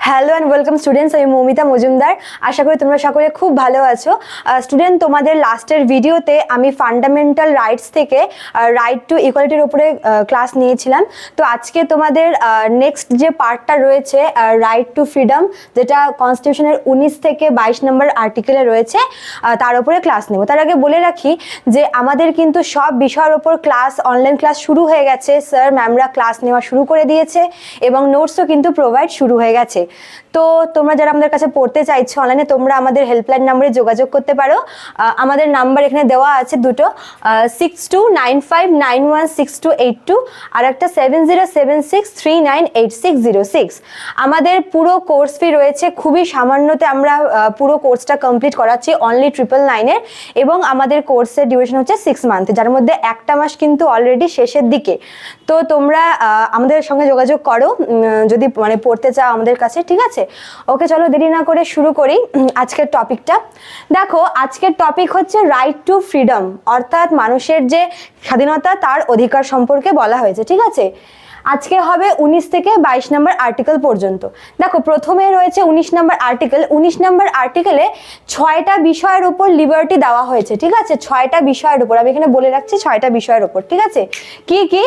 Hello and welcome students, আমি মৌমিতা মজুমদার। আশা করি তোমরা সকলে খুব ভালো আছো। স্টুডেন্ট, তোমাদের লাস্টের ভিডিওতে আমি ফান্ডামেন্টাল রাইটস থেকে রাইট টু ইকুয়ালিটির উপরে ক্লাস নিয়েছিলাম। তো আজকে তোমাদের নেক্সট যে পার্টটা রয়েছে রাইট টু ফ্রিডম, যেটা কনস্টিটিউশনের 19 থেকে 22 নম্বর আর্টিকেলে রয়েছে, তার উপরে ক্লাস নেব। তার আগে বলে রাখি যে আমাদের কিন্তু সব বিষয়ের ওপর ক্লাস, অনলাইন ক্লাস শুরু হয়ে গেছে। স্যার ম্যামরা ক্লাস নেওয়া শুরু করে দিয়েছে এবং নোটসও কিন্তু প্রোভাইড শুরু হয়ে গেছে। তো তোমরা যারা আমাদের কাছে পড়তে চাইছো অনলাইনে, তোমরা আমাদের হেল্পলাইন নাম্বারে যোগাযোগ করতে পারো। আমাদের নাম্বার এখানে দেওয়া আছে দুটো, 6295916282 আর একটা 7076398606। আমাদের পুরো কোর্স ফি রয়েছে খুবই সামান্যতে, আমরা পুরো কোর্সটা কমপ্লিট করাচ্ছি অনলি 999-এর, এবং আমাদের কোর্সের ডিউরেশন হচ্ছে 6 মান্থ, যার মধ্যে একটা মাস কিন্তু অলরেডি শেষের দিকে। তো তোমরা আমাদের সঙ্গে যোগাযোগ করো যদি মানে পড়তে চাও আমাদের কাছে, ঠিক আছে? ওকে, চলো দেরি না করে শুরু করি আজকের টপিকটা। দেখো, আজকের টপিক হচ্ছে রাইট টু ফ্রিডম, অর্থাৎ মানুষের যে স্বাধীনতা, তার অধিকার সম্পর্কে বলা হয়েছে, ঠিক আছে? আজকে হবে 19 থেকে 22 নম্বর আর্টিকেল পর্যন্ত। দেখো, প্রথমে রয়েছে 19 নম্বর আর্টিকেল। 19 নম্বর আর্টিকেলে 6টা বিষয়ের উপর লিবার্টি দেওয়া হয়েছে, ঠিক আছে? 6টা বিষয়ের উপর আমি এখানে বলে রাখছি, 6টা বিষয়ের উপর, ঠিক আছে? কি কি?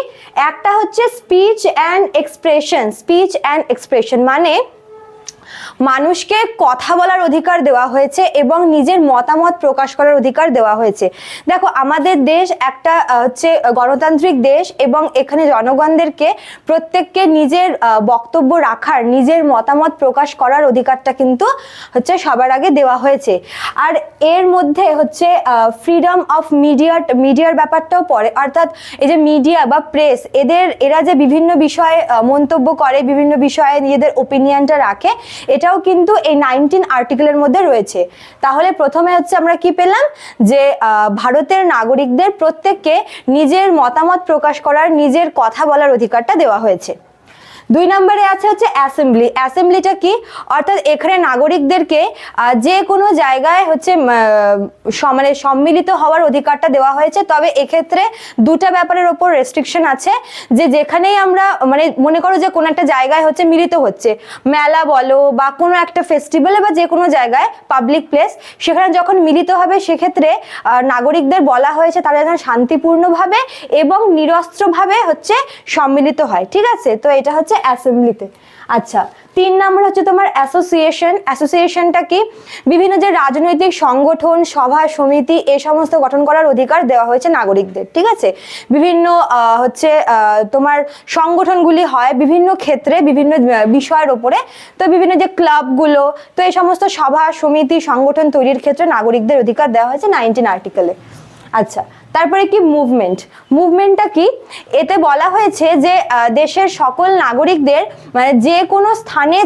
একটা হচ্ছে speech and expression. Speech and expression মানে মানুষকে কথা বলার অধিকার দেওয়া হয়েছে এবং নিজের মতামত প্রকাশ করার অধিকার দেওয়া হয়েছে। দেখো, আমাদের দেশ একটা হচ্ছে গণতান্ত্রিক দেশ, এবং এখানে জনগণদেরকে প্রত্যেককে নিজের বক্তব্য রাখার, নিজের মতামত প্রকাশ করার অধিকারটা কিন্তু হচ্ছে সবার আগে দেওয়া হয়েছে। আর এর মধ্যে হচ্ছে ফ্রিডম অফ মিডিয়ার ব্যাপারটাও পড়ে, অর্থাৎ এই যে মিডিয়া বা প্রেস, এরা যে বিভিন্ন বিষয়ে মন্তব্য করে, বিভিন্ন বিষয়ে নিজেদের ওপিনিয়নটা রাখে, এটাও কিন্তু এই 19 আর্টিকেলের মধ্যে রয়েছে। তাহলে প্রথমে হচ্ছে আমরা কি পেলাম, যে ভারতের নাগরিকদের প্রত্যেককে নিজের মতামত প্রকাশ করার, নিজের কথা বলার অধিকারটা দেওয়া হয়েছে। 2 নম্বরে আছে হচ্ছে অ্যাসেম্বলি। অ্যাসেম্বলিটা কি? অর্থাৎ এখানে নাগরিকদেরকে যে কোনো জায়গায় হচ্ছে মানে সম্মিলিত হওয়ার অধিকারটা দেওয়া হয়েছে। তবে এক্ষেত্রে দুটা ব্যাপারের ওপর রেস্ট্রিকশন আছে, যে যেখানেই আমরা মানে মনে করো যে কোনো একটা জায়গায় হচ্ছে মিলিত হচ্ছে, মেলা বলো বা কোনো একটা ফেস্টিভ্যালে বা যে কোনো জায়গায় পাবলিক প্লেস, সেখানে যখন মিলিত হবে সেক্ষেত্রে নাগরিকদের বলা হয়েছে তারা যেন শান্তিপূর্ণভাবে এবং নিরস্ত্রভাবে হচ্ছে সম্মিলিত হয়, ঠিক আছে? তো এটা হচ্ছে অ্যাসেম্বলিতে। আচ্ছা, 3 নম্বর হচ্ছে তোমার অ্যাসোসিয়েশন। অ্যাসোসিয়েশনটা কি? বিভিন্ন যে রাজনৈতিক সংগঠন, সভা সমিতি, এই সমস্ত গঠন করার অধিকার দেওয়া হয়েছে নাগরিকদের, ঠিক আছে? বিভিন্ন হচ্ছে তোমার সংগঠনগুলি হয় বিভিন্ন ক্ষেত্রে, বিভিন্ন বিষয়ের ওপরে। তো বিভিন্ন যে ক্লাবগুলো, তো এই সমস্ত সভা সমিতি সংগঠন তৈরির ক্ষেত্রে নাগরিকদের অধিকার দেওয়া হয়েছে 19 আর্টিকেলে। আচ্ছা, তারপরে কি মুভমেন্ট। মুভমেন্টটা কি? এতে বলা হয়েছে যে দেশের সকল নাগরিকদের মানে যে কোনো স্থানে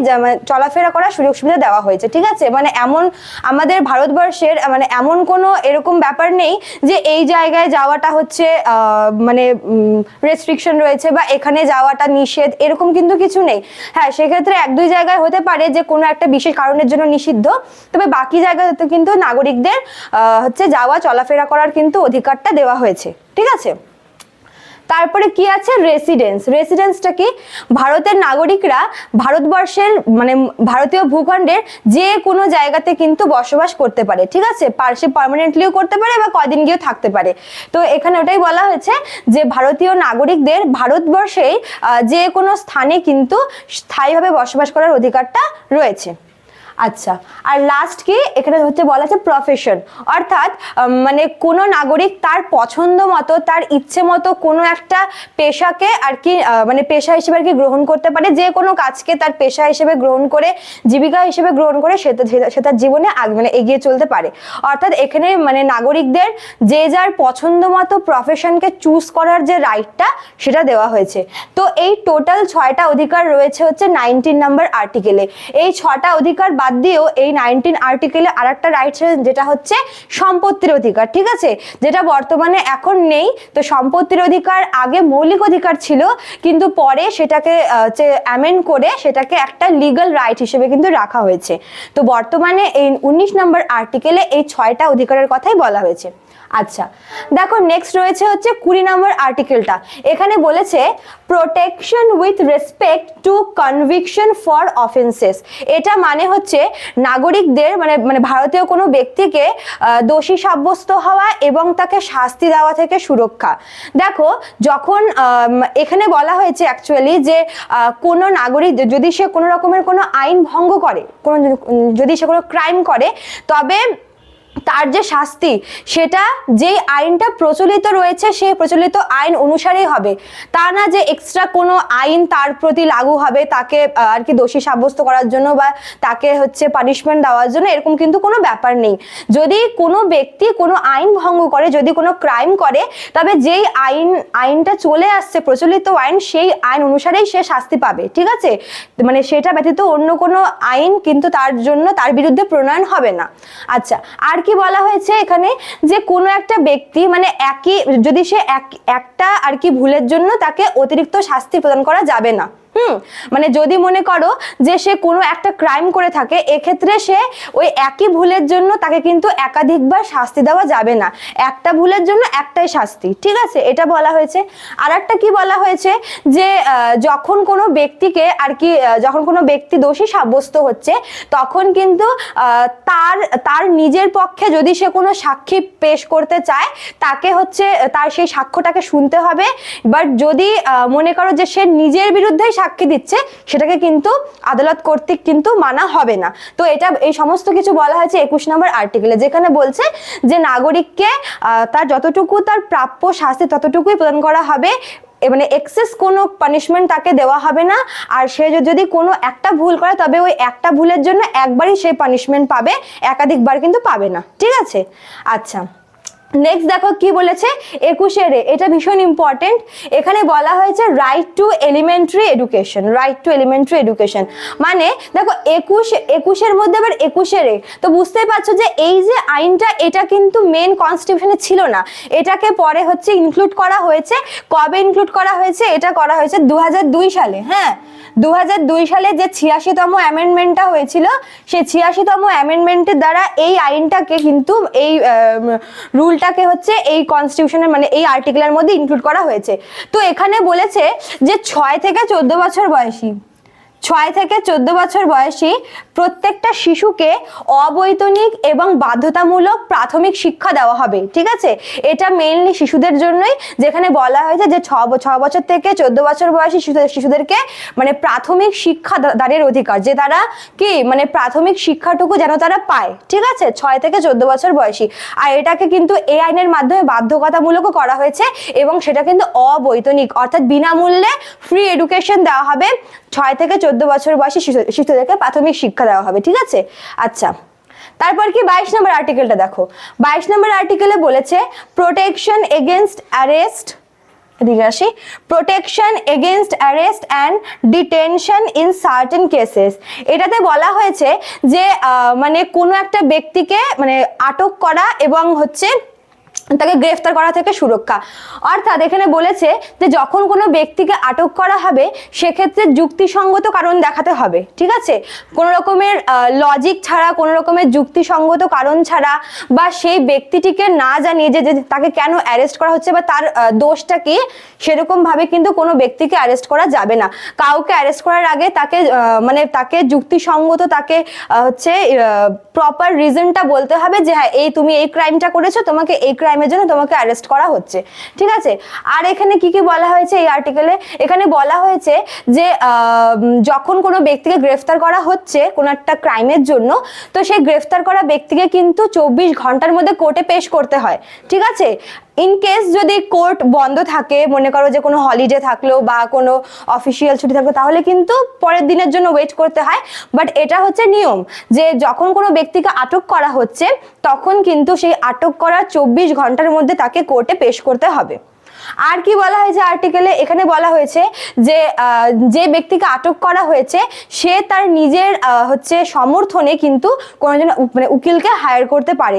চলাফেরা করার সুযোগ সুবিধা দেওয়া হয়েছে, ঠিক আছে? মানে এমন আমাদের ভারতবর্ষের মানে এমন কোনো এরকম ব্যাপার নেই যে এই জায়গায় যাওয়াটা হচ্ছে মানে রেস্ট্রিকশন রয়েছে বা এখানে যাওয়াটা নিষেধ, এরকম কিন্তু কিছু নেই। হ্যাঁ, সেক্ষেত্রে 1-2 জায়গায় হতে পারে যে কোনো একটা বিশেষ কারণের জন্য নিষিদ্ধ, তবে বাকি জায়গাতে কিন্তু নাগরিকদের হচ্ছে যাওয়া চলাফেরা করার কিন্তু অধিকারটা দেওয়া হয়েছে, ঠিক আছে? তারপরে কি আছে? রেসিডেন্স। রেসিডেন্সটা কি? ভারতের নাগরিকরা ভারতবর্ষের মানে ভারতীয় ভূখণ্ডের যে কোনো জায়গাতে কিন্তু বসবাস করতে পারে, ঠিক আছে? সে পার্মানেন্টলিও করতে পারে বা কদিন গিয়েও থাকতে পারে। তো এখানে ওটাই বলা হয়েছে যে ভারতীয় নাগরিকদের ভারতবর্ষেই যে কোনো স্থানে কিন্তু স্থায়ীভাবে বসবাস করার অধিকারটা রয়েছে। আচ্ছা, আর লাস্ট কি এখানে হচ্ছে বলা আছে প্রফেশন, অর্থাৎ মানে কোনো নাগরিক তার পছন্দ মতো, তার ইচ্ছে মতো কোনো একটা পেশাকে আর কি মানে পেশা হিসেবে আর কি গ্রহণ করতে পারে, যে কোনো কাজকে তার পেশা হিসেবে গ্রহণ করে, জীবিকা হিসেবে গ্রহণ করে সে তার জীবনে মানে এগিয়ে চলতে পারে। অর্থাৎ এখানে মানে নাগরিকদের যে যার পছন্দ মতো প্রফেশনকে চুজ করার যে রাইটটা, সেটা দেওয়া হয়েছে। তো এই টোটাল 6টা অধিকার রয়েছে হচ্ছে 19 নম্বর আর্টিকেলে। এই 6টা অধিকার বাদ বাদ দিয়েও এই 19 আর্টিকেলে আরেকটা রাইট যেটা হচ্ছে সম্পত্তির অধিকার, ঠিক আছে, যেটা বর্তমানে এখন নেই। তো সম্পত্তির অধিকার আগে মৌলিক অধিকার ছিল, কিন্তু পরে সেটাকে অ্যামেন্ড করে সেটাকে একটা লিগ্যাল রাইট হিসেবে কিন্তু রাখা হয়েছে। তো বর্তমানে এই 19 নম্বর আর্টিকেলে এই 6টা অধিকারের কথাই বলা হয়েছে। আচ্ছা দেখো, নেক্সট রয়েছে হচ্ছে 20 নম্বর আর্টিকেলটা। এখানে বলেছে protection with respect to conviction for offences. এটা মানে হচ্ছে নাগরিকদের মানে ভারতীয় কোনো ব্যক্তিকে দোষী সাব্যস্ত হওয়া এবং তাকে শাস্তি দেওয়া থেকে সুরক্ষা। দেখো, যখন এখানে বলা হয়েছে অ্যাকচুয়ালি যে কোনো নাগরিক যদি সে কোনো রকমের কোনো আইন ভঙ্গ করে, যদি সে কোনো ক্রাইম করে, তবে তার যে শাস্তি সেটা যেই আইনটা প্রচলিত রয়েছে সেই প্রচলিত আইন অনুসারেই হবে। তা না যে এক্সট্রা কোনো আইন তার প্রতি লাগু হবে তাকে আর কি দোষী সাব্যস্ত করার জন্য বা তাকে হচ্ছে পানিশমেন্ট দেওয়ার জন্য, এরকম কিন্তু কোনো ব্যাপার নেই। যদি কোনো ব্যক্তি কোনো আইন ভঙ্গ করে, যদি কোনো ক্রাইম করে, তবে যেই আইনটা চলে আসছে প্রচলিত আইন, সেই আইন অনুসারেই সে শাস্তি পাবে, ঠিক আছে। মানে সেটা ব্যতীত অন্য কোনো আইন কিন্তু তার জন্য তার বিরুদ্ধে প্রণয়ন হবে না। আচ্ছা, আর কি বলা হয়েছে এখানে, যে কোনো একটা ব্যক্তি মানে একই যদি সে একটা আর কি ভুলের জন্য তাকে অতিরিক্ত শাস্তি প্রদান করা যাবে না। মানে যদি মনে করো যে সে কোনো একটা ক্রাইম করে থাকে, এক্ষেত্রে সে ওই একই ভুলের জন্য তাকে কিন্তু একাধিকবার শাস্তি দেওয়া যাবে না, একটা ভুলের জন্য একটাই শাস্তি, ঠিক আছে, এটা বলা হয়েছে। আর একটা কি বলা হয়েছে, যে যখন কোনো ব্যক্তিকে আর কি যখন কোনো ব্যক্তি দোষী সাব্যস্ত হচ্ছে, তখন কিন্তু তার নিজের পক্ষে যদি সে কোনো সাক্ষী পেশ করতে চায়, তাকে হচ্ছে তার সেই সাক্ষ্যটাকে শুনতে হবে। বাট যদি মনে করো যে সে নিজের বিরুদ্ধেই সাক্ষী দিচ্ছে, সেটাকে কিন্তু আদালত কর্তৃক কিন্তু মানা হবে না। তো এটা এই সমস্ত কিছু বলা হয়েছে 21 নম্বর আর্টিকেলে, যেখানে বলছে যে নাগরিককে তার যতটুকু তার প্রাপ্য শাস্তি ততটুকুই প্রদান করা হবে, মানে এক্সেস কোনো পানিশমেন্ট তাকে দেওয়া হবে না। আর সে যদি কোনো একটা ভুল করে, তবে ওই একটা ভুলের জন্য একবারই সে পানিশমেন্ট পাবে, একাধিকবার কিন্তু পাবে না, ঠিক আছে। আচ্ছা, নেক্সট দেখো কি বলেছে 21 এটা ভীষণ ইম্পর্টেন্ট। এখানে বলা হয়েছে right two elementary education. Right two elementary education মানে দেখো 21 মধ্যে আবার 21 তো বুঝতেই পারছো যে এই যে আইনটা, এটা কিন্তু মেন কনস্টিটিউশনে ছিল না, এটাকে পরে হচ্ছে ইনক্লুড করা হয়েছে। কবে ইনক্লুড করা হয়েছে? এটা করা হয়েছে 2002 সালে। হ্যাঁ, 2002 সালে যে 86তম অ্যামেন্ডমেন্টটা হয়েছিল, সেই 86তম অ্যামেন্ডমেন্টের দ্বারা এই আইনটাকে কিন্তু এই রুলটাকে হচ্ছে এই কনস্টিটিউশনের মানে এই আর্টিকেলের মধ্যে ইনক্লুড করা হয়েছে। তো এখানে বলেছে যে 6 থেকে 14 বছর বয়সী 6 থেকে 14 বছর বয়সী প্রত্যেকটা শিশুকে অবৈতনিক এবং বাধ্যতামূলক প্রাথমিক শিক্ষা দেওয়া হবে, ঠিক আছে। এটা মেইনলি শিশুদের জন্যই, যেখানে বলা হয়েছে যে 6 বছর থেকে 14 বছর বয়সী শিশুদেরকে মানে প্রাথমিক শিক্ষা দানের অধিকার, যে তারা কি মানে প্রাথমিক শিক্ষাটুকু যেন তারা পায়, ঠিক আছে, 6 থেকে 14 বছর বয়সী। আর এটাকে কিন্তু এই আইনের মাধ্যমে বাধ্যতামূলকও করা হয়েছে, এবং সেটা কিন্তু অবৈতনিক, অর্থাৎ বিনামূল্যে ফ্রি এডুকেশন দেওয়া হবে। 6 থেকে 14 বছর বয়সী শিশুদেরকে প্রাথমিক শিক্ষা দেওয়া হবে, ঠিক আছে। আচ্ছা, তারপর কি 22 নম্বর আর্টিকেলটা দেখো। 22 নম্বর আর্টিকেলে বলেছে প্রোটেকশন এগেনস্ট অ্যারেস্ট, এদিকে আসি, protection against arrest and detention in certain cases. এটাতে বলা হয়েছে যে মানে কোনো একটা ব্যক্তিকে মানে আটক করা এবং হচ্ছে তাকে গ্রেফতার করা থেকে সুরক্ষা। অর্থাৎ এখানে বলেছে যে যখন কোনো ব্যক্তিকে আটক করা হবে, সেক্ষেত্রে যুক্তিসঙ্গত কারণ দেখাতে হবে, ঠিক আছে, কোনো রকমের লজিক ছাড়া, কোনো রকমের যুক্তিসঙ্গত কারণ ছাড়া, বা সেই ব্যক্তিটিকে না জানিয়ে যে তাকে কেন অ্যারেস্ট করা হচ্ছে বা তার দোষটা কি, সেরকম ভাবে কিন্তু কোনো ব্যক্তিকে অ্যারেস্ট করা যাবে না। কাউকে অ্যারেস্ট করার আগে তাকে মানে তাকে যুক্তিসঙ্গত, তাকে হচ্ছে প্রপার রিজনটা বলতে হবে যে হ্যাঁ এই তুমি এই ক্রাইমটা করেছো, তোমাকে এই ক্রাইমের জন্য তোমাকে অ্যারেস্ট করা হচ্ছে, ঠিক আছে। আর এখানে কি কি বলা হয়েছে এই আর্টিকেলে? এখানে বলা হয়েছে যে যখন কোনো ব্যক্তিকে গ্রেফতার করা হচ্ছে কোনো একটা ক্রাইমের জন্য, তো সেই গ্রেফতার করা ব্যক্তিকে কিন্তু 24 ঘন্টার মধ্যে কোর্টে পেশ করতে হয়, ঠিক আছে। ইন কেস যদি কোর্ট বন্ধ থাকে, মনে করো যে কোনো হলিডে থাকলো বা কোনো অফিসিয়াল ছুটি থাকলো, তাহলে কিন্তু পরের দিনের জন্য ওয়েট করতে হয়। বাট এটা হচ্ছে নিয়ম যে যখন কোনো ব্যক্তিকে আটক করা হচ্ছে, তখন কিন্তু সেই আটক করার 24 ঘন্টার মধ্যে তাকে কোর্টে পেশ করতে হবে। আর কি বলা হয়েছে আর্টিকেলে, এখানে বলা হয়েছে যে যে ব্যক্তিকে আটক করা হয়েছে সে তার নিজের হচ্ছে সমর্থনে কিন্তু কোনোজন মানে উকিলকে হায়ার করতে পারে,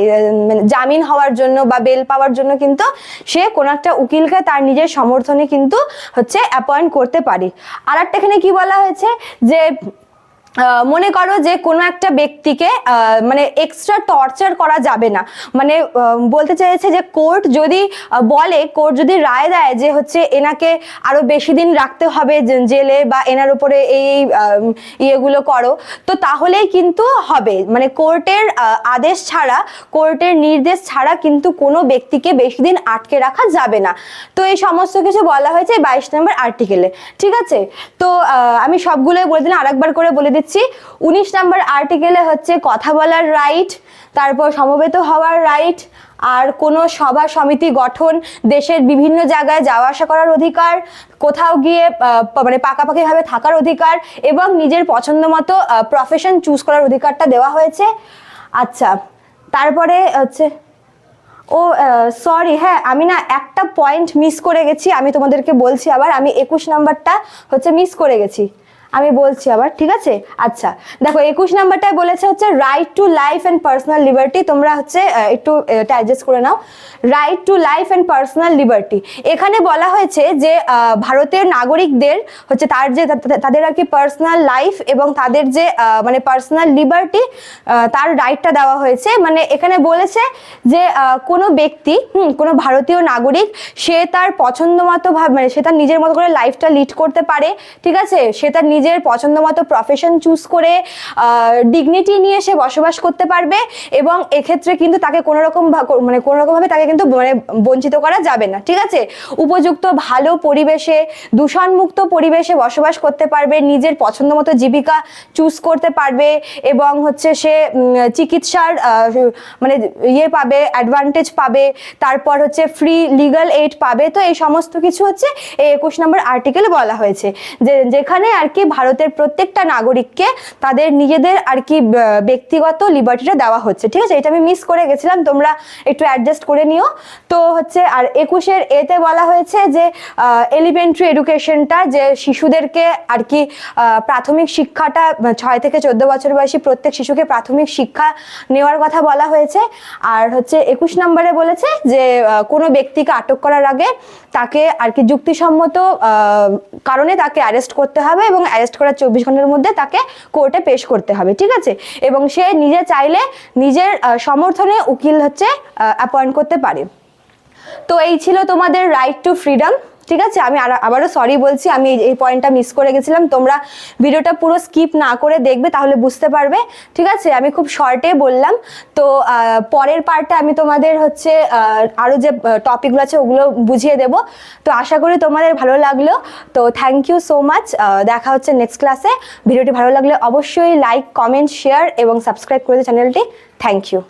মানে জামিন হওয়ার জন্য বা বেল পাওয়ার জন্য কিন্তু সে কোনো একটা উকিলকে তার নিজের সমর্থনে কিন্তু হচ্ছে অ্যাপয়েন্ট করতে পারে। আর একটা এখানে কি বলা হয়েছে যে মনে করো যে কোনো একটা ব্যক্তিকে মানে এক্সট্রা টর্চার করা যাবে না, মানে বলতে চাইছে যে কোর্ট যদি রায় দেয় যে হচ্ছে এনাকে আরো বেশি দিন রাখতে হবে জেলে বা এনার উপরে এই ইয়েগুলো করো, তো তাহলেই কিন্তু হবে, মানে কোর্টের আদেশ ছাড়া, কোর্টের নির্দেশ ছাড়া কিন্তু কোনো ব্যক্তিকে বেশি দিন আটকে রাখা যাবে না। তো এই সমস্ত কিছু বলা হয়েছে 22 নম্বর আর্টিকেলে। ঠিক আছে, তো আমি সবগুলোই বলে দিলাম, আরেকবার করে বলে দিচ্ছি। 19 নম্বর আর্টিকেলে হচ্ছে কথা বলার রাইট, তারপর সমবেত হওয়ার রাইট, আর কোনো সভা সমিতি গঠন, দেশের বিভিন্ন জায়গায় যাওয়া আসা করার অধিকার, কোথাও গিয়ে মানে পাকাপাকিভাবে থাকার অধিকার, এবং নিজের পছন্দ মতো প্রফেশন চুজ করার অধিকারটা দেওয়া হয়েছে। আচ্ছা, তারপরে হচ্ছে সরি, হ্যাঁ আমি না একটা পয়েন্ট মিস করে গেছি, আমি তোমাদেরকে বলছি আবার, আমি 21 নাম্বারটা হচ্ছে মিস করে গেছি, আমি বলছি আবার, ঠিক আছে। আচ্ছা দেখো 21 নাম্বারটায় বলেছে হচ্ছে right to life and personal liberty, তোমরা হচ্ছে একটু অ্যাডজাস্ট করে নাও, right to life and personal liberty. এখানে বলা হয়েছে যে ভারতের নাগরিকদের হচ্ছে তাদের আর কি পার্সোনাল লাইফ এবং তাদের যে মানে পার্সোনাল লিবার্টি, তার রাইটটা দেওয়া হয়েছে। মানে এখানে বলেছে যে কোনো ব্যক্তি কোনো ভারতীয় নাগরিক সে তার পছন্দ মতো মানে সে তার নিজের মতো করে লাইফটা লিড করতে পারে, ঠিক আছে, সে তার নিজের পছন্দ মতো প্রফেশন চুজ করে ডিগনিটি নিয়ে সে বসবাস করতে পারবে, এবং এক্ষেত্রে কিন্তু তাকে কোনোরকমভাবে তাকে কিন্তু মানে বঞ্চিত করা যাবে না, ঠিক আছে। উপযুক্ত ভালো পরিবেশে, দূষণমুক্ত পরিবেশে বসবাস করতে পারবে, নিজের পছন্দ মতো জীবিকা চুজ করতে পারবে, এবং হচ্ছে সে চিকিৎসার মানে ইয়ে পাবে, অ্যাডভান্টেজ পাবে, তারপর হচ্ছে ফ্রি লিগাল এইড পাবে। তো এই সমস্ত কিছু হচ্ছে এই 21 নম্বর আর্টিকেলে বলা হয়েছে, যেখানে আর কি ভারতের প্রত্যেকটা নাগরিককে তাদের নিজেদের আর কি ব্যক্তিগত লিবার্টিটা দেওয়া হচ্ছে, ঠিক আছে। এটা আমি মিস করে গেছিলাম, তোমরা একটু অ্যাডজাস্ট করে নিও। তো হচ্ছে আর 21-এর এতে বলা হয়েছে যে এলিমেন্টারি এডুকেশনটা, যে শিশুদেরকে আর কি প্রাথমিক শিক্ষাটা 6 থেকে 14 বছর বয়সী প্রত্যেক শিশুকে প্রাথমিক শিক্ষা নেওয়ার কথা বলা হয়েছে। আর হচ্ছে 21 নম্বরে বলেছে যে কোনো ব্যক্তিকে আটক করার আগে তাকে আর কি যুক্তিসম্মত কারণে তাকে অ্যারেস্ট করতে হবে, এবং অ্যারেস্ট করার 24 ঘন্টার মধ্যে তাকে কোর্টে পেশ করতে হবে, ঠিক আছে। এবং সে নিজে চাইলে নিজের সমর্থনে উকিল হচ্ছে অ্যাপয়েন্ট করতে পারে। তো এই ছিল তোমাদের রাইট টু ফ্রিডম, ঠিক আছে। আমি আবারও সরি বলছি, আমি এই পয়েন্টটা মিস করে গেছিলাম, তোমরা ভিডিওটা পুরো স্কিপ না করে দেখবে, তাহলে বুঝতে পারবে, ঠিক আছে। আমি খুব শর্টে বললাম। তো পরের পার্টে আমি তোমাদের হচ্ছে আরও যে টপিকগুলো আছে ওগুলো বুঝিয়ে দেব। তো আশা করি তোমাদের ভালো লাগলো। তো থ্যাংক ইউ সো মাচ, দেখা হচ্ছে নেক্সট ক্লাসে। ভিডিওটি ভালো লাগলে অবশ্যই লাইক, কমেন্ট, শেয়ার এবং সাবস্ক্রাইব করে দিও চ্যানেলটি। Thank you.